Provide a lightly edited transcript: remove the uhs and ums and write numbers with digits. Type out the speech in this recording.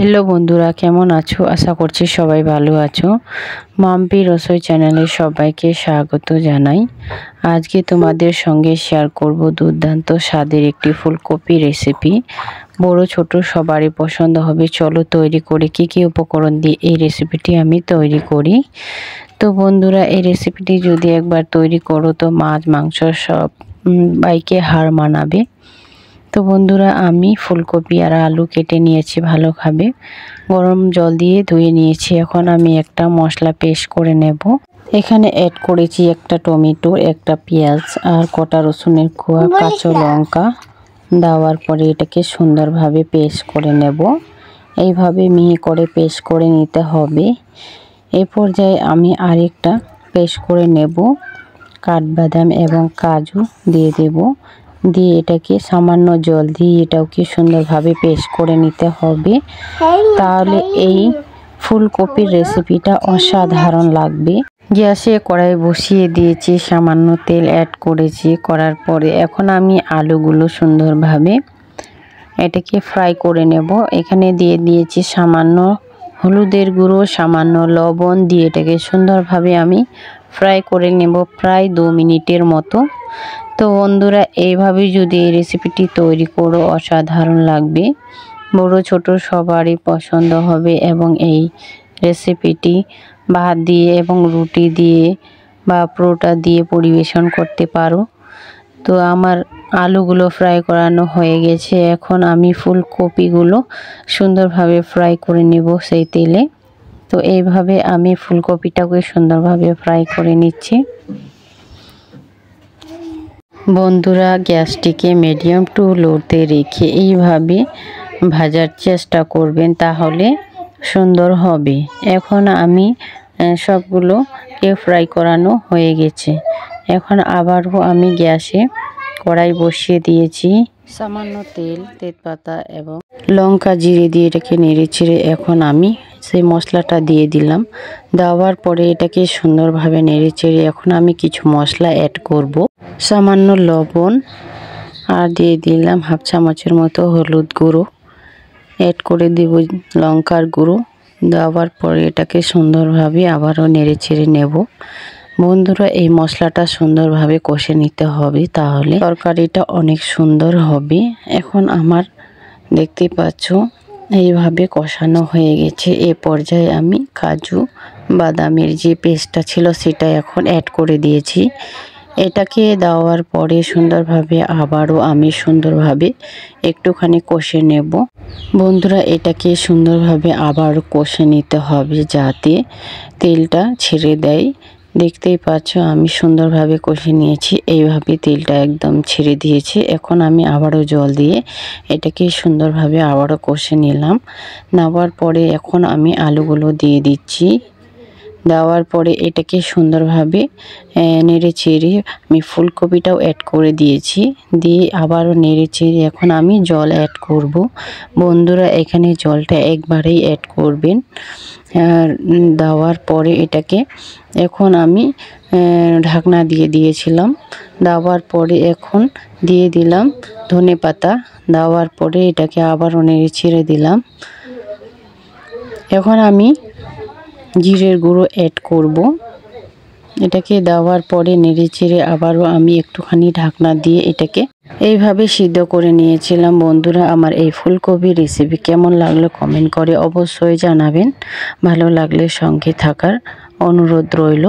Hello বন্ধুরা, কেমন আছো? আশা করছি সবাই ভালো আছো। মাম্পি রসোই চ্যানেলে সবাইকে স্বাগত জানাই। আজকে তোমাদের সঙ্গে শেয়ার করব দুর্দান্ত স্বাদের একটি ফুলকপি রেসিপি। বড় ছোট সবারই পছন্দ হবে। চলো তৈরি করে কি উপকরণ দিয়ে এই রেসিপিটি আমি তৈরি করি। তো বন্ধুরা, এই রেসিপিটি যদি একবার তৈরি করো তো মাছ মাংস সব বাইকে হার মানাবে। তো বন্ধুরা, আমি ফুলকপি আর আলু কেটে নিয়েছি ভালোভাবে, গরম জল দিয়ে ধুয়ে নিয়েছি। এখন আমি একটা মশলা পেস্ট করে নেব। এখানে অ্যাড করেছি একটা টমেটো, একটা পেঁয়াজ আর কটা রসুনের কোয়া, কাঁচা লঙ্কা দেওয়ার পরে এটাকে সুন্দরভাবে পেস্ট করে নেব। এইভাবে মিহি করে পেস্ট করে নিতে হবে। এই পর্যায়ে আমি আরেকটা পেস্ট করে নেব, কাঠবাদাম এবং কাজু দিয়ে দেব। দিয়ে এটাকে সামান্য জল দিয়ে এটাকে সুন্দরভাবে পেস্ট করে নিতে হবে। তাহলে এই ফুলকপির রেসিপিটা অসাধারণ লাগবে। গ্যাসে কড়াই বসিয়ে দিয়েছি, সামান্য তেল অ্যাড করেছি। করার পরে এখন আমি আলুগুলো সুন্দরভাবে এটাকে ফ্রাই করে নেব। এখানে দিয়ে দিয়েছি সামান্য হলুদের গুঁড়ো, সামান্য লবণ দিয়ে এটাকে সুন্দরভাবে আমি ফ্রাই করে নেব প্রায় 2 মিনিটের মতো। তো বন্ধুরা, এইভাবে যদি এই রেসিপিটি তৈরি করো অসাধারণ লাগবে। বড় ছোট সবারই পছন্দ হবে এবং এই রেসিপিটি ভাত দিয়ে এবং রুটি দিয়ে বা পরোটা দিয়ে পরিবেশন করতে পারো। তো আমার আলুগুলো ফ্রাই করানো হয়ে গেছে। এখন আমি ফুলকপিগুলো সুন্দরভাবে ফ্রাই করে নেব সেই তেলে। তো এইভাবে আমি ফুলকপিটাকে সুন্দরভাবে ফ্রাই করে নিচ্ছি। বন্ধুরা, গ্যাসটিকে মিডিয়াম টু লোতে রেখে এইভাবে ভাজার চেষ্টা করবেন, তাহলে সুন্দর হবে। এখন আমি সবগুলোকে ফ্রাই করানো হয়ে গেছে। এখন আবারও আমি গ্যাসে কড়াই বসিয়ে দিয়েছি। সামান্য তেল, তেজপাতা এবং লঙ্কা জিরে দিয়ে এটাকে নেড়ে ছেড়ে এখন আমি সেই মশলাটা দিয়ে দিলাম। দেওয়ার পরে এটাকে সুন্দরভাবে নেড়ে চেড়ে এখন আমি কিছু মশলা অ্যাড করব। সামান্য লবণ আর দিয়ে দিলাম হাফ চামচের মতো হলুদ গুঁড়ো, অ্যাড করে দেব লঙ্কার গুঁড়ো। দেওয়ার পরে এটাকে সুন্দরভাবে আবারও নেড়ে চেড়ে নেব। বন্ধুরা, এই মশলাটা সুন্দরভাবে কষে নিতে হবে, তাহলে তরকারিটা অনেক সুন্দর হবে। এখন আমার দেখতে পাচ্ছ এইভাবে কষানো হয়ে গেছে। এ পর্যায়ে আমি কাজু বাদামের যে পেস্টটা ছিল সেটা এখন অ্যাড করে দিয়েছি। এটাকে দেওয়ার পরে সুন্দরভাবে আবারও আমি সুন্দরভাবে একটুখানি কষে নেব। বন্ধুরা, এটাকে সুন্দরভাবে আবার কষে নিতে হবে যাতে তেলটা ছেড়ে দেয়। দেখতেই পাচ্ছ আমি সুন্দরভাবে কষে নিয়েছি। এইভাবে তেলটা একদম ছেড়ে দিয়েছে। এখন আমি আবারও জল দিয়ে এটাকে সুন্দরভাবে আবারও কষে নিলাম। নেওয়ার পরে এখন আমি আলুগুলো দিয়ে দিচ্ছি। দেওয়ার পরে এটাকে সুন্দরভাবে নেড়ে চেড়ে আমি ফুলকপিটাও অ্যাড করে দিয়েছি। দিয়ে আবারও নেড়ে চেড়ে এখন আমি জল অ্যাড করব। বন্ধুরা, এখানে জলটা একবারেই অ্যাড করবেন। দেওয়ার পরে এটাকে এখন আমি ঢাকনা দিয়ে দিয়েছিলাম। দেওয়ার পরে এখন দিয়ে দিলাম ধনেপাতা। দেওয়ার পরে এটাকে আবারও নেড়ে ছেড়ে দিলাম। এখন আমি জিরের গুঁড়ো অ্যাড করব। এটাকে দেওয়ার পরে নেড়ে চেড়ে আবারও আমি একটুখানি ঢাকনা দিয়ে এটাকে এইভাবে সিদ্ধ করে নিয়েছিলাম। বন্ধুরা, আমার এই ফুলকপির রেসিপি কেমন লাগলো কমেন্ট করে অবশ্যই জানাবেন। ভালো লাগলে সঙ্গে থাকার অনুরোধ রইল।